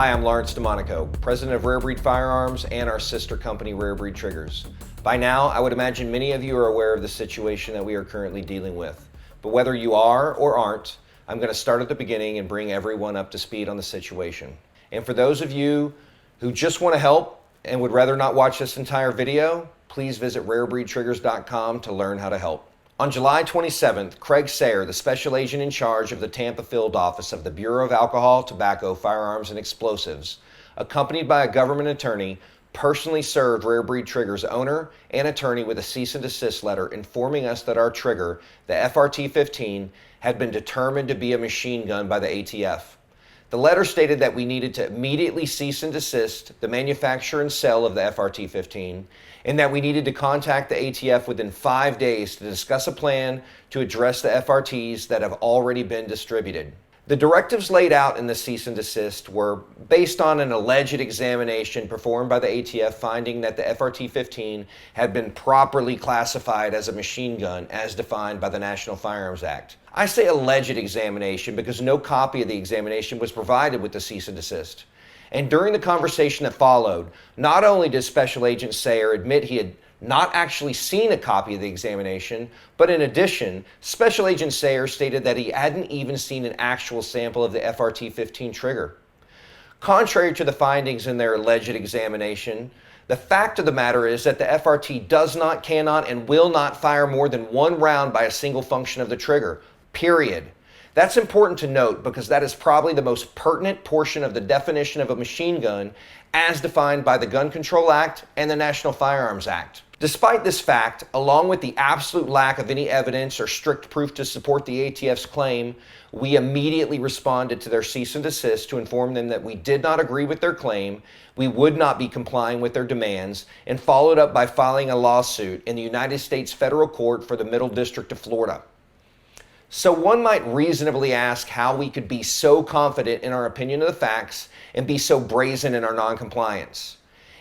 Hi, I'm Lawrence DeMonico, president of Rare Breed Firearms and our sister company, Rare Breed Triggers. By now, I would imagine many of you are aware of the situation that we are currently dealing with. But whether you are or aren't, I'm going to start at the beginning and bring everyone up to speed on the situation. And for those of you who just want to help and would rather not watch this entire video, please visit rarebreedtriggers.com to learn how to help. On July 27th, Craig Sayre, the special agent in charge of the Tampa field office of the Bureau of Alcohol, Tobacco, Firearms, and Explosives, accompanied by a government attorney, personally served Rare Breed Triggers owner and attorney with a cease and desist letter informing us that our trigger, the FRT-15, had been determined to be a machine gun by the ATF. The letter stated that we needed to immediately cease and desist the manufacture and sale of the FRT-15, and that we needed to contact the ATF within 5 days to discuss a plan to address the FRTs that have already been distributed. The directives laid out in the cease and desist were based on an alleged examination performed by the ATF finding that the FRT-15 had been properly classified as a machine gun as defined by the National Firearms Act. I say alleged examination because no copy of the examination was provided with the cease and desist. And during the conversation that followed, not only did Special Agent Sayre admit he had not actually seen a copy of the examination, but in addition, Special Agent Sayre stated that he hadn't even seen an actual sample of the FRT-15 trigger. Contrary to the findings in their alleged examination, the fact of the matter is that the FRT does not, cannot, and will not fire more than one round by a single function of the trigger, period. That's important to note because that is probably the most pertinent portion of the definition of a machine gun as defined by the Gun Control Act and the National Firearms Act. Despite this fact, along with the absolute lack of any evidence or strict proof to support the ATF's claim, we immediately responded to their cease and desist to inform them that we did not agree with their claim, we would not be complying with their demands, and followed up by filing a lawsuit in the United States Federal Court for the Middle District of Florida. So one might reasonably ask how we could be so confident in our opinion of the facts and be so brazen in our noncompliance.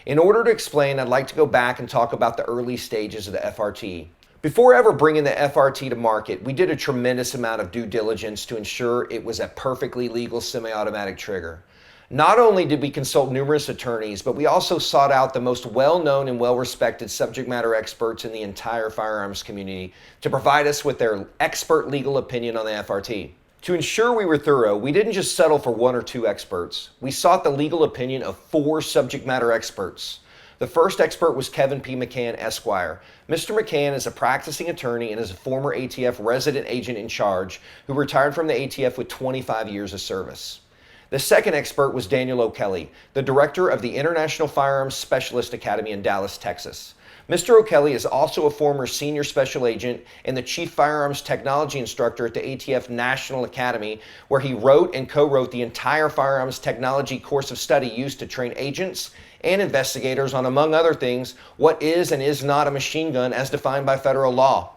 In order to explain, I'd like to go back and talk about the early stages of the FRT. Before ever bringing the FRT to market, we did a tremendous amount of due diligence to ensure it was a perfectly legal semi-automatic trigger. Not only did we consult numerous attorneys, but we also sought out the most well-known and well-respected subject matter experts in the entire firearms community to provide us with their expert legal opinion on the FRT. To ensure we were thorough, we didn't just settle for one or two experts. We sought the legal opinion of 4 subject matter experts. The first expert was Kevin P. McCann, Esquire. Mr. McCann is a practicing attorney and is a former ATF resident agent in charge who retired from the ATF with 25 years of service. The second expert was Daniel O'Kelly, the director of the International Firearms Specialist Academy in Dallas, Texas. Mr. O'Kelly is also a former senior special agent and the chief firearms technology instructor at the ATF National Academy, where he wrote and co-wrote the entire firearms technology course of study used to train agents and investigators on, among other things, what is and is not a machine gun as defined by federal law.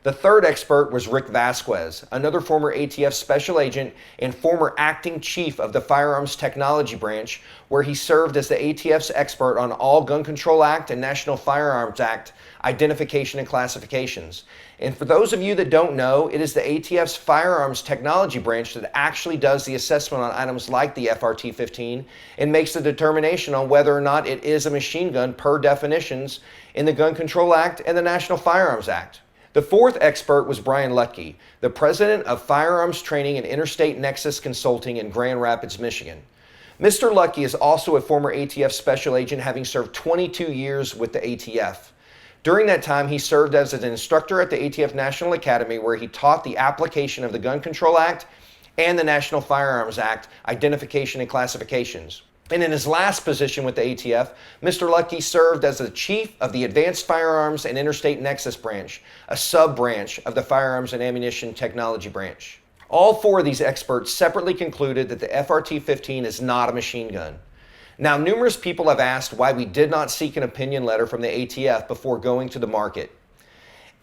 The third expert was Rick Vasquez, another former ATF special agent and former acting chief of the Firearms Technology Branch, where he served as the ATF's expert on all Gun Control Act and National Firearms Act identification and classifications. And for those of you that don't know, it is the ATF's Firearms Technology Branch that actually does the assessment on items like the FRT-15 and makes the determination on whether or not it is a machine gun per definitions in the Gun Control Act and the National Firearms Act. The fourth expert was Brian Lutke, the president of Firearms Training and Interstate Nexus Consulting in Grand Rapids, Michigan. Mr. Lutke is also a former ATF special agent, having served 22 years with the ATF. During that time, he served as an instructor at the ATF National Academy, where he taught the application of the Gun Control Act and the National Firearms Act identification and classifications. And in his last position with the ATF, Mr. Lutke served as the chief of the Advanced Firearms and Interstate Nexus Branch, a sub-branch of the Firearms and Ammunition Technology Branch. All 4 of these experts separately concluded that the FRT-15 is not a machine gun. Now, numerous people have asked why we did not seek an opinion letter from the ATF before going to the market.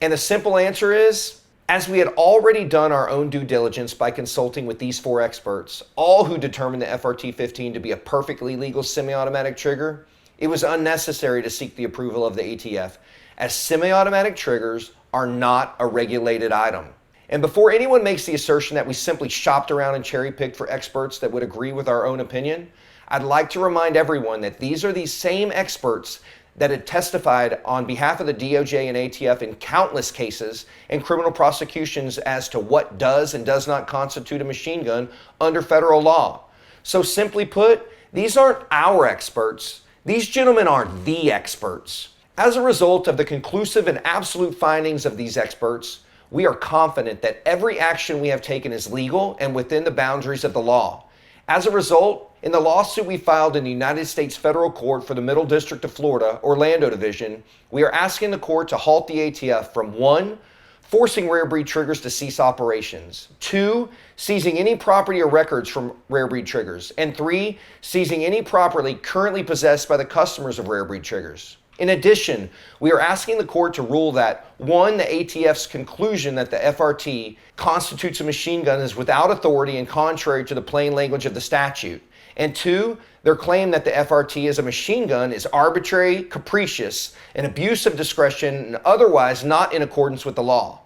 And the simple answer is, as we had already done our own due diligence by consulting with these 4 experts, all who determined the FRT-15 to be a perfectly legal semi-automatic trigger, it was unnecessary to seek the approval of the ATF, as semi-automatic triggers are not a regulated item. And before anyone makes the assertion that we simply shopped around and cherry-picked for experts that would agree with our own opinion, I'd like to remind everyone that these are the same experts that had testified on behalf of the DOJ and ATF in countless cases and criminal prosecutions as to what does and does not constitute a machine gun under federal law. So simply put, these aren't our experts. These gentlemen are the experts. As a result of the conclusive and absolute findings of these experts, we are confident that every action we have taken is legal and within the boundaries of the law. As a result, in the lawsuit we filed in the United States Federal Court for the Middle District of Florida, Orlando Division, we are asking the court to halt the ATF from 1, forcing Rare Breed Triggers to cease operations, 2, seizing any property or records from Rare Breed Triggers, and 3, seizing any property currently possessed by the customers of Rare Breed Triggers. In addition, we are asking the court to rule that 1, the ATF's conclusion that the FRT constitutes a machine gun is without authority and contrary to the plain language of the statute, and 2, their claim that the FRT is a machine gun is arbitrary, capricious, an abuse of discretion, and otherwise not in accordance with the law.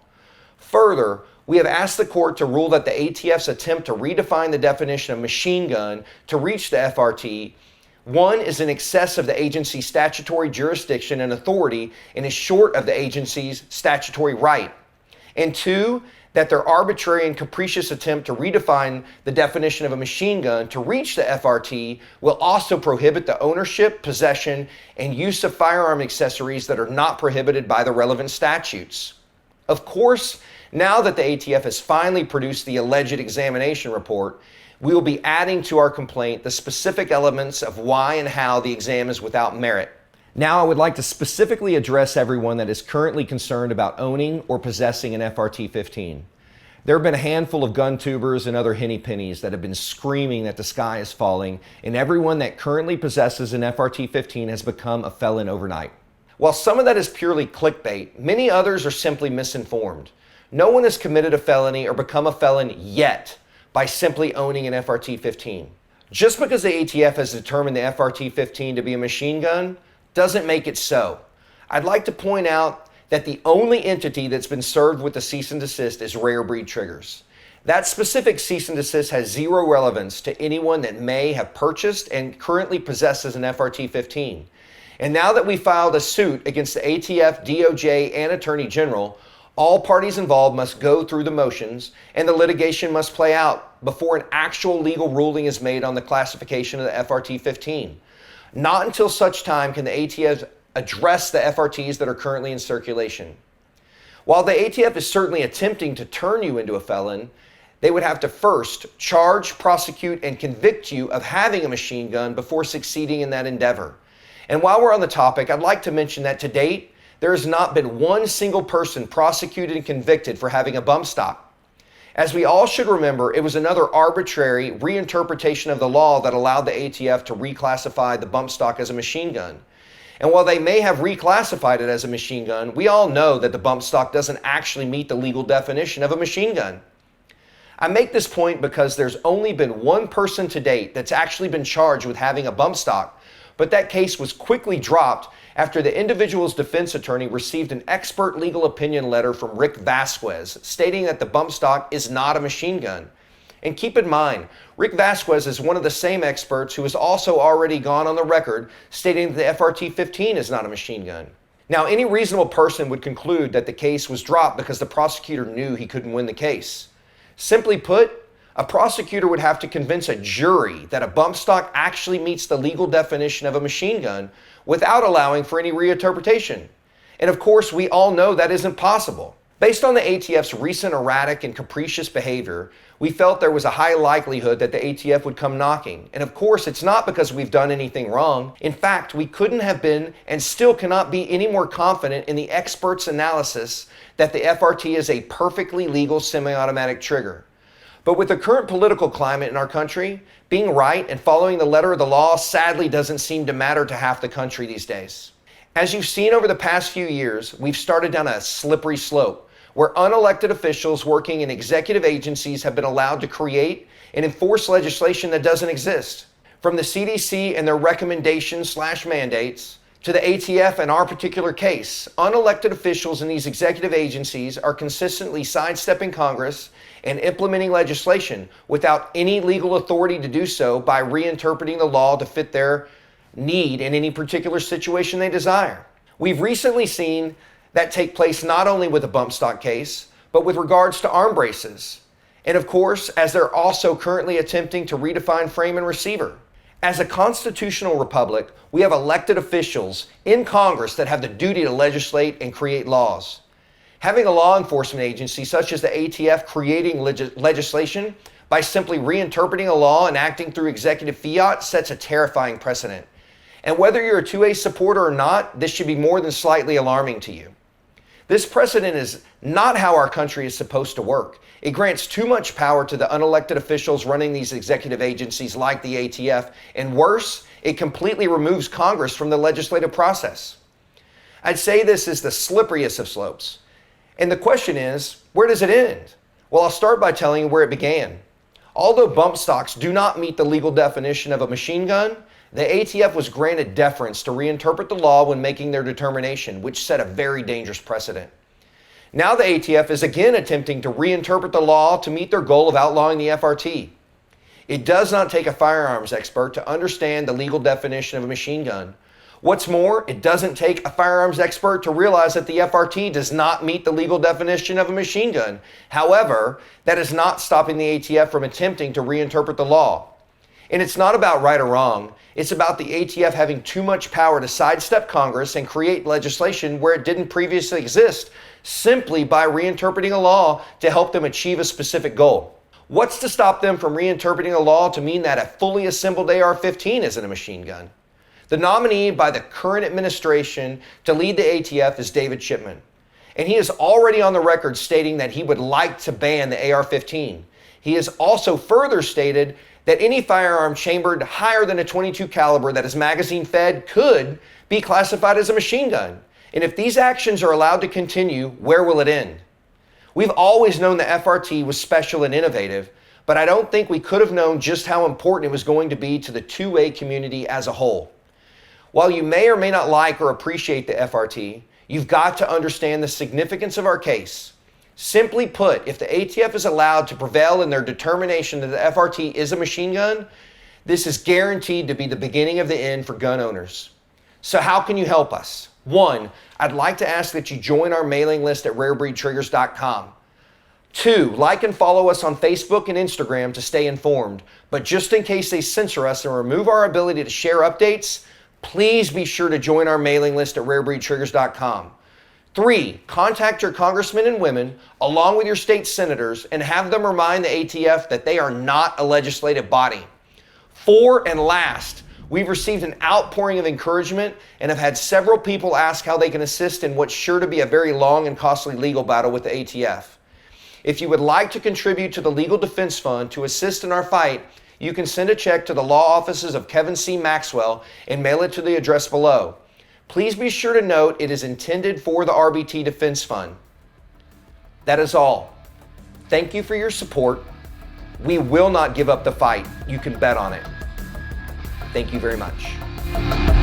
Further, we have asked the court to rule that the ATF's attempt to redefine the definition of machine gun to reach the FRT, 1, is in excess of the agency's statutory jurisdiction and authority and is short of the agency's statutory right, and 2, that their arbitrary and capricious attempt to redefine the definition of a machine gun to reach the FRT will also prohibit the ownership, possession, and use of firearm accessories that are not prohibited by the relevant statutes. Of course, now that the ATF has finally produced the alleged examination report, we will be adding to our complaint the specific elements of why and how the exam is without merit. Now I would like to specifically address everyone that is currently concerned about owning or possessing an FRT-15. There have been a handful of gun tubers and other henny pennies that have been screaming that the sky is falling, and everyone that currently possesses an FRT-15 has become a felon overnight. While some of that is purely clickbait, many others are simply misinformed. No one has committed a felony or become a felon yet by simply owning an FRT-15. Just because the ATF has determined the FRT-15 to be a machine gun doesn't make it so. I'd like to point out that the only entity that's been served with the cease and desist is Rare Breed Triggers. That specific cease and desist has zero relevance to anyone that may have purchased and currently possesses an FRT-15. And now that we filed a suit against the ATF, DOJ, and Attorney General, all parties involved must go through the motions and the litigation must play out before an actual legal ruling is made on the classification of the FRT-15. Not until such time can the ATF address the FRTs that are currently in circulation. While the ATF is certainly attempting to turn you into a felon, they would have to first charge, prosecute, and convict you of having a machine gun before succeeding in that endeavor. And while we're on the topic, I'd like to mention that to date, there has not been one single person prosecuted and convicted for having a bump stock. As we all should remember, it was another arbitrary reinterpretation of the law that allowed the ATF to reclassify the bump stock as a machine gun. And while they may have reclassified it as a machine gun, we all know that the bump stock doesn't actually meet the legal definition of a machine gun. I make this point because there's only been one person to date that's actually been charged with having a bump stock, but that case was quickly dropped after the individual's defense attorney received an expert legal opinion letter from Rick Vasquez stating that the bump stock is not a machine gun. And keep in mind, Rick Vasquez is one of the same experts who has also already gone on the record stating that the FRT-15 is not a machine gun. Now, any reasonable person would conclude that the case was dropped because the prosecutor knew he couldn't win the case. Simply put, a prosecutor would have to convince a jury that a bump stock actually meets the legal definition of a machine gun without allowing for any reinterpretation. And of course, we all know that isn't possible. Based on the ATF's recent erratic and capricious behavior, we felt there was a high likelihood that the ATF would come knocking. And of course, it's not because we've done anything wrong. In fact, we couldn't have been and still cannot be any more confident in the experts' analysis that the FRT is a perfectly legal semi-automatic trigger. But with the current political climate in our country, being right and following the letter of the law sadly doesn't seem to matter to half the country these days. As you've seen over the past few years, we've started down a slippery slope where unelected officials working in executive agencies have been allowed to create and enforce legislation that doesn't exist. From the CDC and their recommendations/mandates To the ATF in our particular case, unelected officials in these executive agencies are consistently sidestepping Congress and implementing legislation without any legal authority to do so by reinterpreting the law to fit their need in any particular situation they desire. We've recently seen that take place not only with the bump stock case, but with regards to arm braces. And of course, as they're also currently attempting to redefine frame and receiver. As a constitutional republic, we have elected officials in Congress that have the duty to legislate and create laws. Having a law enforcement agency such as the ATF creating legislation by simply reinterpreting a law and acting through executive fiat sets a terrifying precedent. And whether you're a 2A supporter or not, this should be more than slightly alarming to you. This precedent is not how our country is supposed to work. It grants too much power to the unelected officials running these executive agencies like the ATF, and worse, it completely removes Congress from the legislative process. I'd say this is the slipperiest of slopes. And the question is, where does it end? Well, I'll start by telling you where it began. Although bump stocks do not meet the legal definition of a machine gun, the ATF was granted deference to reinterpret the law when making their determination, which set a very dangerous precedent. Now the ATF is again attempting to reinterpret the law to meet their goal of outlawing the FRT. It does not take a firearms expert to understand the legal definition of a machine gun. What's more, it doesn't take a firearms expert to realize that the FRT does not meet the legal definition of a machine gun. However, that is not stopping the ATF from attempting to reinterpret the law. And it's not about right or wrong. It's about the ATF having too much power to sidestep Congress and create legislation where it didn't previously exist, simply by reinterpreting a law to help them achieve a specific goal. What's to stop them from reinterpreting a law to mean that a fully assembled AR-15 isn't a machine gun? The nominee by the current administration to lead the ATF is David Chipman, and he is already on the record stating that he would like to ban the AR-15. He has also further stated that any firearm chambered higher than a .22 caliber that is magazine fed could be classified as a machine gun. And if these actions are allowed to continue, where will it end? We've always known the FRT was special and innovative, but I don't think we could have known just how important it was going to be to the 2A community as a whole. While you may or may not like or appreciate the FRT, you've got to understand the significance of our case. Simply put, if the ATF is allowed to prevail in their determination that the FRT is a machine gun, this is guaranteed to be the beginning of the end for gun owners. So how can you help us? 1, I'd like to ask that you join our mailing list at rarebreedtriggers.com. 2, like and follow us on Facebook and Instagram to stay informed. But just in case they censor us and remove our ability to share updates, please be sure to join our mailing list at rarebreedtriggers.com. 3, contact your congressmen and women along with your state senators and have them remind the ATF that they are not a legislative body. 4, and last, we've received an outpouring of encouragement and have had several people ask how they can assist in what's sure to be a very long and costly legal battle with the ATF. If you would like to contribute to the Legal Defense Fund to assist in our fight, you can send a check to the law offices of Kevin C. Maxwell and mail it to the address below. Please be sure to note it is intended for the RBT Defense Fund. That is all. Thank you for your support. We will not give up the fight. You can bet on it. Thank you very much.